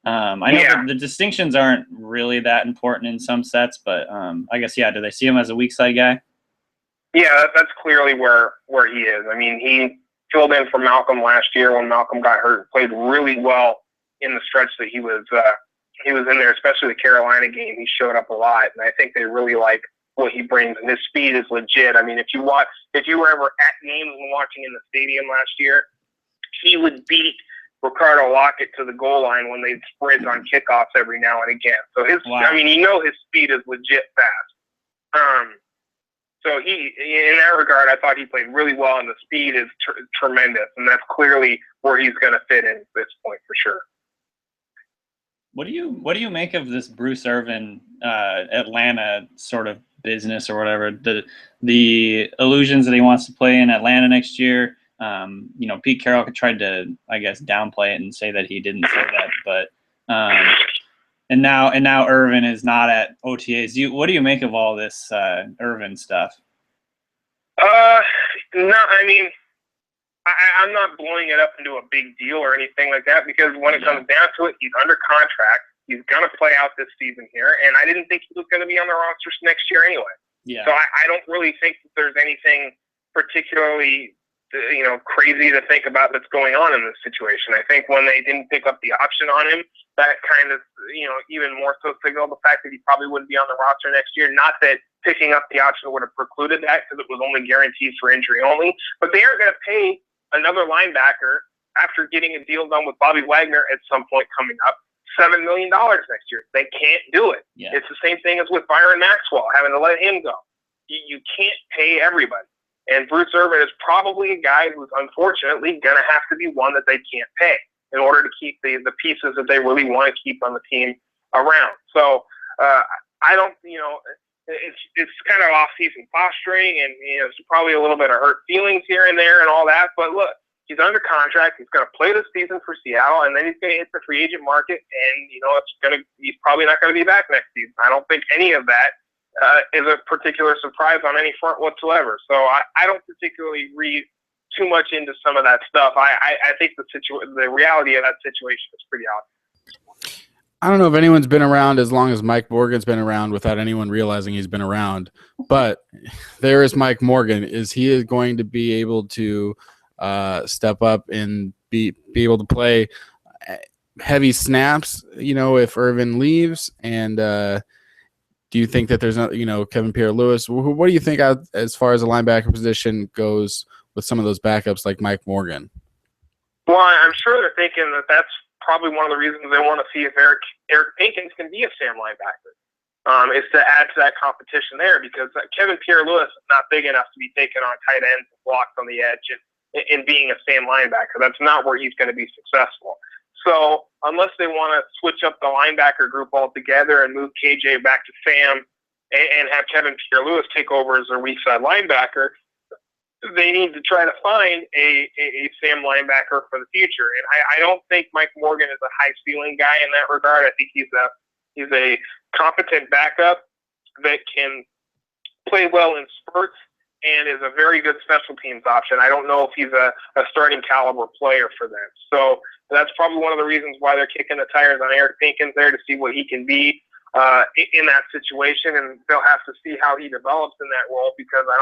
I know that the distinctions aren't really that important in some sets, but I guess, do they see him as a weak side guy? Yeah, that's clearly where he is. I mean, he filled in for Malcolm last year when Malcolm got hurt, played really well in the stretch that he was in there, especially the Carolina game. He showed up a lot, and I think they really like what he brings, and his speed is legit. I mean, if you were ever at games and watching in the stadium last year, he would beat Ricardo Lockett to the goal line when they'd sprint on kickoffs every now and again. So his speed is legit fast. So in that regard, I thought he played really well, and the speed is tremendous, and that's clearly where he's going to fit in at this point for sure. What do you make of this Bruce Irvin Atlanta sort of business or whatever? The illusions that he wants to play in Atlanta next year. Pete Carroll tried to, I guess, downplay it and say that he didn't say that, but and now Irvin is not at OTAs. What do you make of all this Irvin stuff? I'm not blowing it up into a big deal or anything like that, because when it comes down to it, he's under contract. He's going to play out this season here, and I didn't think he was going to be on the roster next year anyway. Yeah. So I don't really think that there's anything particularly crazy to think about that's going on in this situation. I think when they didn't pick up the option on him, that kind of, even more so signaled the fact that he probably wouldn't be on the roster next year. Not that picking up the option would have precluded that, because it was only guaranteed for injury only, but they aren't going to pay another linebacker after getting a deal done with Bobby Wagner at some point coming up $7 million next year. They can't do it. Yeah. It's the same thing as with Byron Maxwell, having to let him go. You can't pay everybody. And Bruce Irvin is probably a guy who's unfortunately going to have to be one that they can't pay in order to keep the pieces that they really want to keep on the team around. So I don't, it's kind of off-season posturing, and it's probably a little bit of hurt feelings here and there and all that. But look, he's under contract. He's going to play this season for Seattle, and then he's going to hit the free agent market, and he's probably not going to be back next season. I don't think any of that is a particular surprise on any front whatsoever. So I don't particularly read too much into some of that stuff. I think the reality of that situation is pretty obvious. I don't know if anyone's been around as long as Mike Morgan's been around without anyone realizing he's been around. But there is Mike Morgan. Is he going to be able to step up and be able to play heavy snaps, if Irvin leaves? And do you think that there's not, Kevin Pierre-Louis? What do you think as far as the linebacker position goes with some of those backups like Mike Morgan? Well, I'm sure they're thinking that that's probably one of the reasons they want to see if Eric Pinkins can be a Sam linebacker, is to add to that competition there, because Kevin Pierre-Louis is not big enough to be taking on tight ends and blocks on the edge and being a Sam linebacker. That's not where he's going to be successful. So unless they want to switch up the linebacker group altogether and move KJ back to Sam and have Kevin Pierre-Louis take over as their weak side linebacker, they need to try to find a Sam linebacker for the future. And I don't think Mike Morgan is a high ceiling guy in that regard. I think he's a competent backup that can play well in spurts and is a very good special teams option. I don't know if he's a starting caliber player for them. So that's probably one of the reasons why they're kicking the tires on Eric Pinkins there, to see what he can be in that situation. And they'll have to see how he develops in that role, because I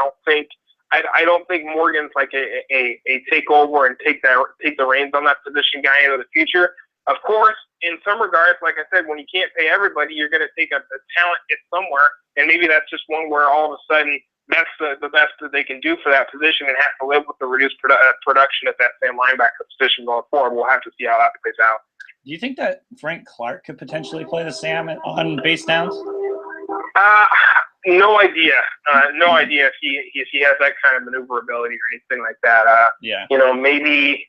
don't think Morgan's like a take over and take the reins on that position guy into the future. Of course, in some regards, like I said, when you can't pay everybody, you're going to take a talent hit somewhere, and maybe that's just one where all of a sudden that's the best that they can do for that position, and have to live with the reduced production at that same linebacker position going forward. We'll have to see how that plays out. Do you think that Frank Clark could potentially play the Sam on base downs? No idea. No idea if he has that kind of maneuverability or anything like that. Yeah. Maybe.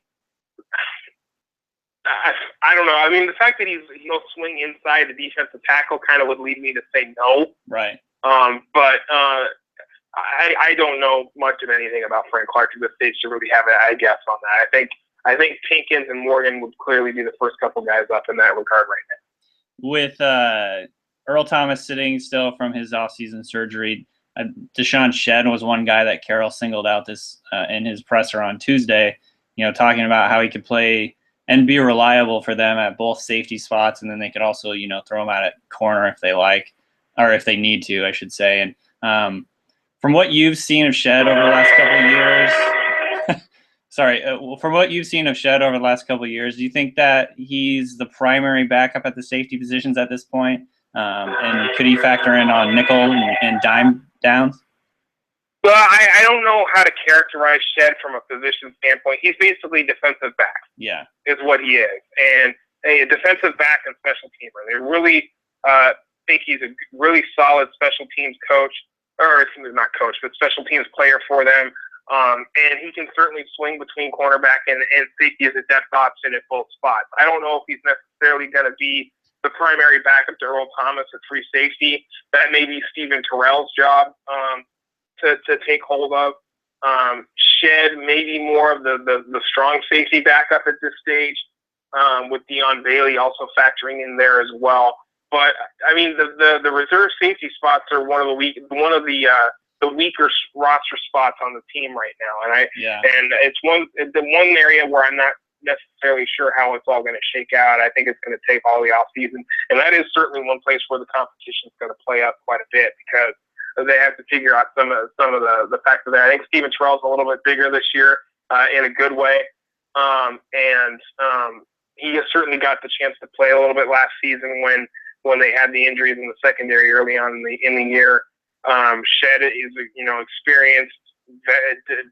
I don't know. I mean, the fact that he'll swing inside the defensive tackle kind of would lead me to say no. Right. But I don't know much of anything about Frank Clark at this stage to really have a guess on that. I think Pinkins and Morgan would clearly be the first couple guys up in that regard right now. With Earl Thomas sitting still from his offseason surgery, Deshaun Shedd was one guy that Carroll singled out this in his presser on Tuesday, talking about how he could play and be reliable for them at both safety spots, and then they could also, throw him out at corner if they like, or if they need to, I should say. And from what you've seen of Shedd over the last couple of years, from what you've seen of Shedd over the last couple of years, do you think that he's the primary backup at the safety positions at this point? And could he factor in on nickel and dime downs? Well, I don't know how to characterize Shedd from a position standpoint. He's basically defensive back. Yeah, is what he is, and a defensive back and special teamer. They really think he's a really solid special teams coach, or not coach, but special teams player for them. And he can certainly swing between cornerback and safety as a depth option at both spots. I don't know if he's necessarily going to be the primary backup to Earl Thomas at free safety. That may be Stephen Terrell's job to take hold of. Shedd maybe more of the strong safety backup at this stage, with Dion Bailey also factoring in there as well. But I mean, the reserve safety spots are one of the weaker roster spots on the team right now, and it's the one area where I'm not necessarily sure how it's all going to shake out. I think it's going to take all the off season, and that is certainly one place where the competition is going to play up quite a bit, because they have to figure out some of the factors there. I think Stephen Terrell's a little bit bigger this year in a good way, and he has certainly got the chance to play a little bit last season when they had the injuries in the secondary early on in the year. Shedd is experienced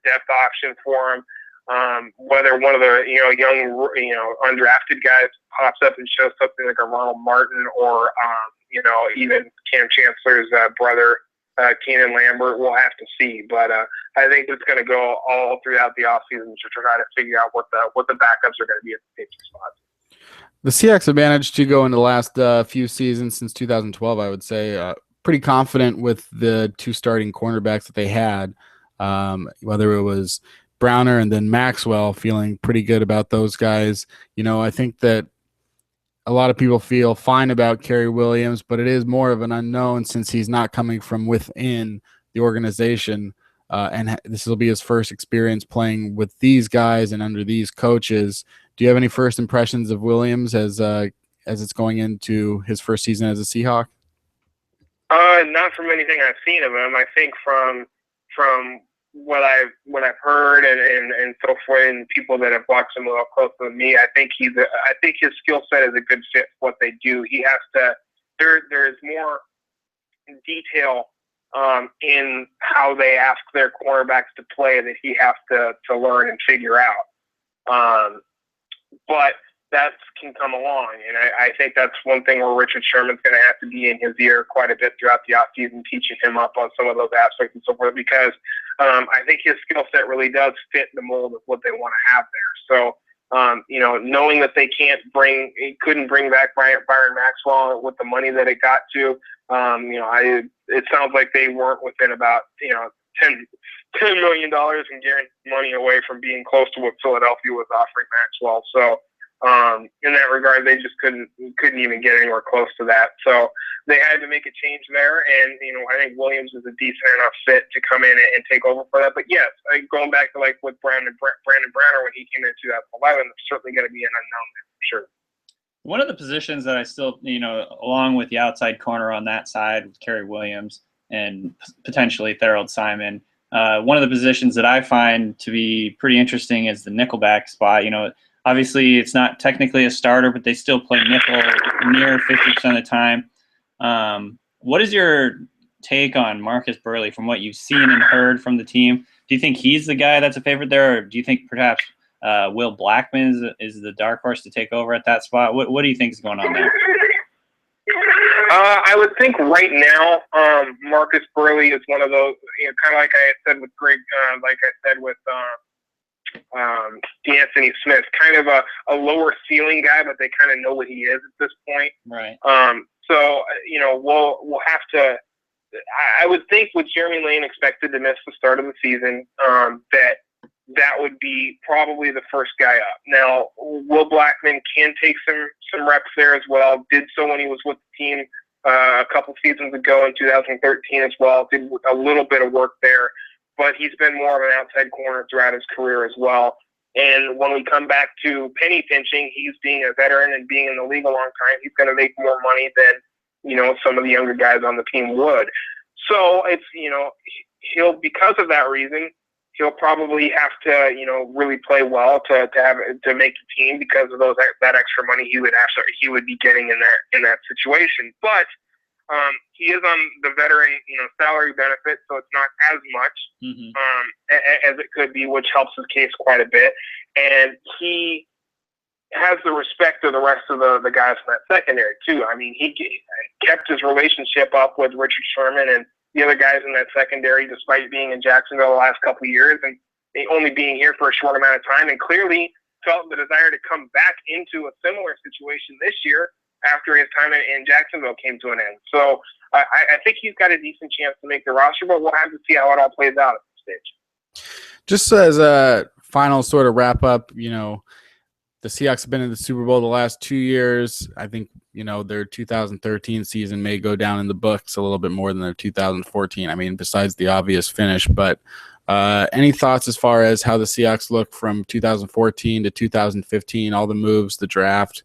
depth option for him. Whether one of the young undrafted guys pops up and shows something like a Ronald Martin or even Cam Chancellor's brother Keenan Lambert, we'll have to see. But I think it's going to go all throughout the offseason to try to figure out what the backups are going to be at the safety spots. The Seahawks have managed to go into the last few seasons since 2012, I would say, pretty confident with the two starting cornerbacks that they had, whether it was Browner and then Maxwell, feeling pretty good about those guys. I think that a lot of people feel fine about Cary Williams, but it is more of an unknown since he's not coming from within the organization. And this will be his first experience playing with these guys and under these coaches. Do you have any first impressions of Williams as it's going into his first season as a Seahawk? Not from anything I've seen of him. I think from what I've heard and so forth, and people that have watched him a little closer than me, I think his skill set is a good fit for what they do. He has to. There's more detail in how they ask their cornerbacks to play that he has to learn and figure out. But that can come along, and I think that's one thing where Richard Sherman's going to have to be in his ear quite a bit throughout the offseason, teaching him up on some of those aspects and so forth, because I think his skill set really does fit the mold of what they want to have there. So, knowing that they couldn't bring back Byron Maxwell with the money that it got to, it sounds like they weren't within about $10 million in guaranteed money away from being close to what Philadelphia was offering Maxwell. So in that regard, they just couldn't even get anywhere close to that. So they had to make a change there, and I think Williams is a decent enough fit to come in and take over for that. But yes, going back to like with Brandon Browner when he came in 2011, there's certainly going to be an unknown there for sure. One of the positions that I still, along with the outside corner on that side with Cary Williams and potentially Thorold Simon, one of the positions that I find to be pretty interesting is the nickelback spot. Obviously it's not technically a starter, but they still play nickel near 50% of the time. What is your take on Marcus Burley from what you've seen and heard from the team? Do you think he's the guy that's a favorite there, or do you think perhaps Will Blackman is the dark horse to take over at that spot? What do you think is going on there? I would think right now, Marcus Burley is one of those, kind of like I had said with Greg, like I said with D'Anthony Smith, kind of a lower ceiling guy, but they kind of know what he is at this point. Right. So we'll have to. I would think with Jeremy Lane expected to miss the start of the season, that would be probably the first guy up. Now, Will Blackman can take some reps there as well. Did so when he was with the team a couple seasons ago in 2013 as well. Did a little bit of work there, but he's been more of an outside corner throughout his career as well. And when we come back to penny pinching, he's being a veteran and being in the league a long time, he's going to make more money than some of the younger guys on the team would. So it's he'll, because of that reason, he'll probably have to really play well to make the team because of that extra money he would be getting in that situation. But he is on the veteran salary benefit, so it's not as much as it could be, which helps his case quite a bit. And he has the respect of the rest of the guys in that secondary too. I mean, he kept his relationship up with Richard Sherman and the other guys in that secondary, despite being in Jacksonville the last couple of years and only being here for a short amount of time, and clearly felt the desire to come back into a similar situation this year after his time in Jacksonville came to an end. So I think he's got a decent chance to make the roster, but we'll have to see how it all plays out at this stage. Just as a final sort of wrap up, the Seahawks have been in the Super Bowl the last 2 years. I think, their 2013 season may go down in the books a little bit more than their 2014. I mean, besides the obvious finish. But any thoughts as far as how the Seahawks look from 2014 to 2015, all the moves, the draft?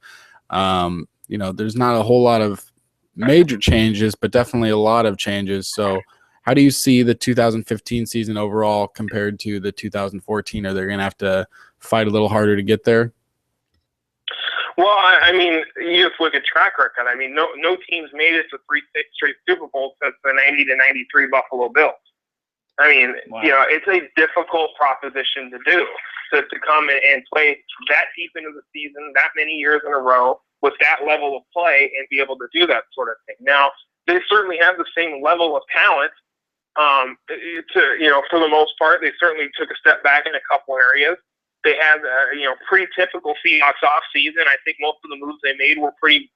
There's not a whole lot of major changes, but definitely a lot of changes. So how do you see the 2015 season overall compared to the 2014? Are they going to have to fight a little harder to get there? Well, I mean, you just look at track record. I mean, no teams made it to 3 straight Super Bowls since the 90 to 93 Buffalo Bills. I mean, wow. It's a difficult proposition to do, to come and play that deep into the season, that many years in a row with that level of play and be able to do that sort of thing. Now, they certainly have the same level of talent. For the most part, they certainly took a step back in a couple areas. They had, pretty typical Seahawks off season. I think most of the moves they made were pretty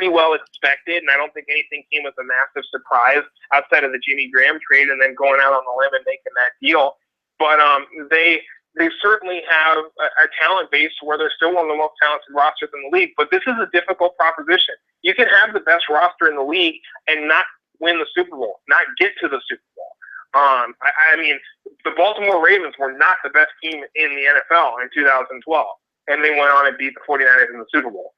well expected, and I don't think anything came as a massive surprise outside of the Jimmy Graham trade and then going out on the limb and making that deal. But they certainly have a talent base where they're still one of the most talented rosters in the league. But this is a difficult proposition. You can have the best roster in the league and not win the Super Bowl, not get to the Super Bowl. I mean, the Baltimore Ravens were not the best team in the NFL in 2012, and they went on and beat the 49ers in the Super Bowl.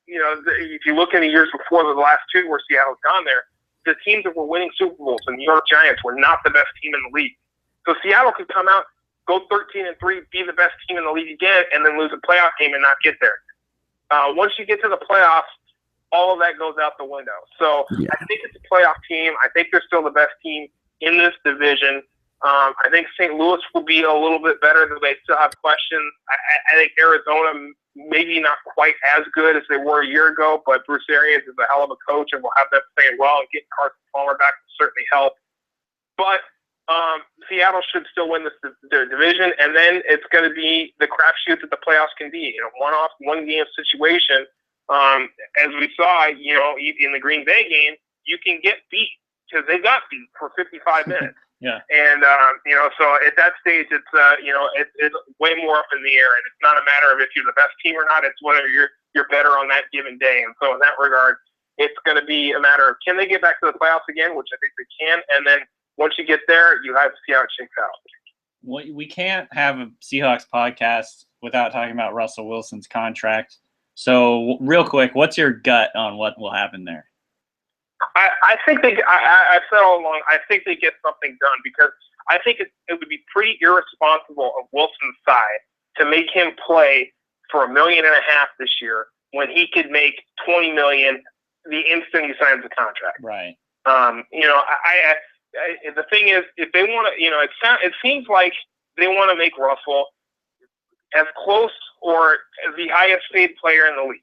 If you look in the years before the last two where Seattle's gone there, the teams that were winning Super Bowls, the New York Giants, were not the best team in the league. So Seattle could come out, go 13-3, be the best team in the league again, and then lose a playoff game and not get there. Once you get to the playoffs, all of that goes out the window. So yeah. I think it's a playoff team. I think they're still the best team in this division. I think St. Louis will be a little bit better, though they still have questions. I think Arizona maybe not quite as good as they were a year ago, but Bruce Arians is a hell of a coach, and we'll have them playing well, and getting Carson Palmer back will certainly help. But Seattle should still win their division, and then it's going to be the crapshoot that the playoffs can be. One-off, one-game situation. As we saw, in the Green Bay game, you can get beat because they got beat for 55 minutes. Yeah. And, so at that stage, it's, it's way more up in the air, and it's not a matter of if you're the best team or not. It's whether you're better on that given day. And so in that regard, it's going to be a matter of, can they get back to the playoffs again, which I think they can. And then once you get there, you have to see how it shakes out. We can't have a Seahawks podcast without talking about Russell Wilson's contract. So real quick, what's your gut on what will happen there? I think I've said all along, I think they get something done, because I think it would be pretty irresponsible of Wilson's side to make him play for $1.5 million this year when he could make $20 million the instant he signs the contract. Right. The thing is, if they want to, it seems like they want to make Russell as close or as the highest paid player in the league.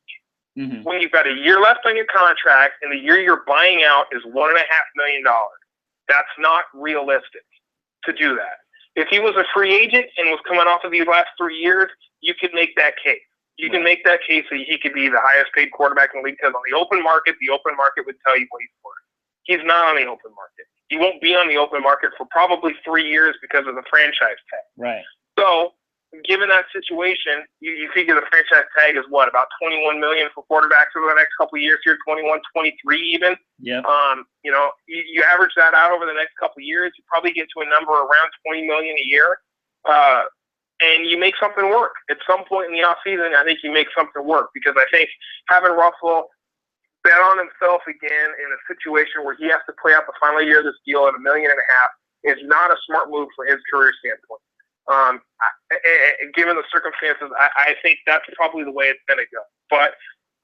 Mm-hmm. When you've got a year left on your contract and the year you're buying out is $1.5 million, that's not realistic to do that. If he was a free agent and was coming off of these last 3 years, you could make that case. You can make that case that he could be the highest paid quarterback in the league, because on the open market would tell you what he's worth. He's not on the open market. He won't be on the open market for probably 3 years because of the franchise tag. Right. So, given that situation, you figure the franchise tag is what, about $21 million for quarterbacks over the next couple of years here, 21, 23 even. Yeah. You average that out over the next couple of years, you probably get to a number around $20 million a year, and you make something work. At some point in the offseason, I think you make something work, because I think having Russell bet on himself again in a situation where he has to play out the final year of this deal at $1.5 million is not a smart move for his career standpoint. Given the circumstances, I think that's probably the way it's going to go. But,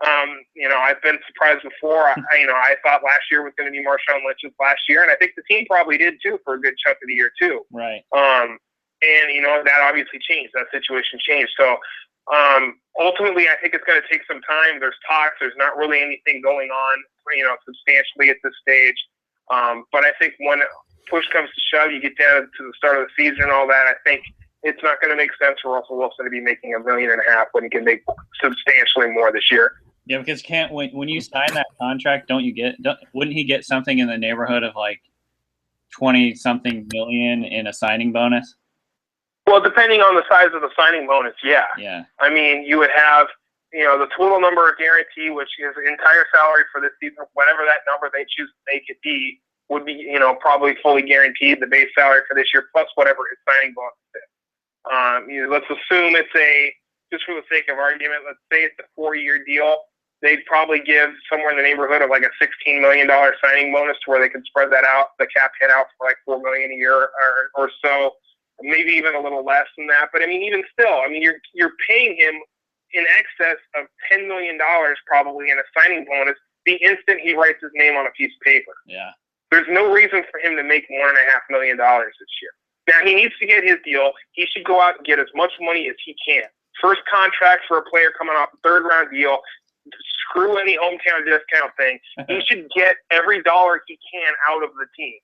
I've been surprised before. I thought last year was going to be Marshawn Lynch's last year, and I think the team probably did too for a good chunk of the year too. Right. That obviously changed. That situation changed. So, ultimately, I think it's going to take some time. There's talks. There's not really anything going on, substantially at this stage. But I think when push comes to shove, you get down to the start of the season and all that, I think it's not going to make sense for Russell Wilson to be making $1.5 million when he can make substantially more this year. Yeah, because when you sign that contract, wouldn't he get something in the neighborhood of like 20-something million in a signing bonus? Well, depending on the size of the signing bonus, yeah. Yeah. I mean, you would have, the total number of guarantee, which is entire salary for this season, whatever that number they choose to make it be, would be, probably fully guaranteed, the base salary for this year, plus whatever his signing bonus is. Let's assume just for the sake of argument, let's say it's a 4-year deal. They'd probably give somewhere in the neighborhood of like a $16 million signing bonus, to where they could spread that out, the cap hit out for like $4 million a year or so, maybe even a little less than that. But I mean, even still, you're paying him in excess of $10 million probably in a signing bonus the instant he writes his name on a piece of paper. Yeah. There's no reason for him to make $1.5 million this year. Now, he needs to get his deal. He should go out and get as much money as he can. First contract for a player coming off a third-round deal. Screw any hometown discount thing. He should get every dollar he can out of the team.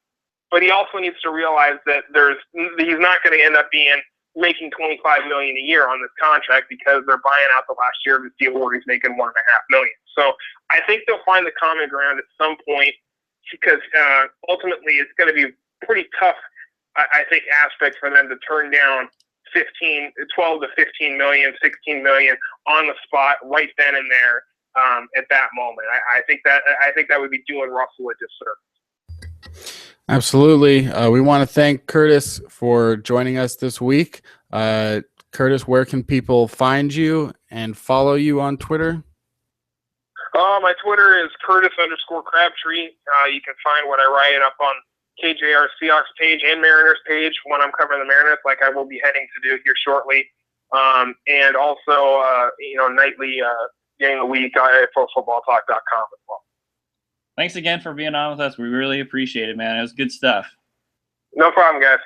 But he also needs to realize that he's not going to end up making $25 million a year on this contract, because they're buying out the last year of his deal where he's making $1.5 million. So I think they'll find the common ground at some point, because ultimately it's going to be pretty tough, I think, aspect for them to turn down 12 to 15 million, 16 million on the spot right then and there at that moment. I think that would be doing Russell a disservice. Absolutely. We want to thank Curtis for joining us this week. Curtis, where can people find you and follow you on Twitter? My Twitter is Curtis_Crabtree. You can find what I write up on KJR Seahawks page and Mariners page when I'm covering the Mariners, like I will be heading to do here shortly. And also, nightly during the week at ProFootballTalk.com as well. Thanks again for being on with us. We really appreciate it, man. It was good stuff. No problem, guys.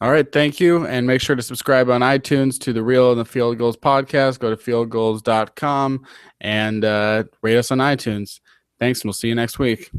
All right, thank you. And make sure to subscribe on iTunes to the Real and the Field Goals podcast. Go to fieldgoals.com and rate us on iTunes. Thanks, and we'll see you next week.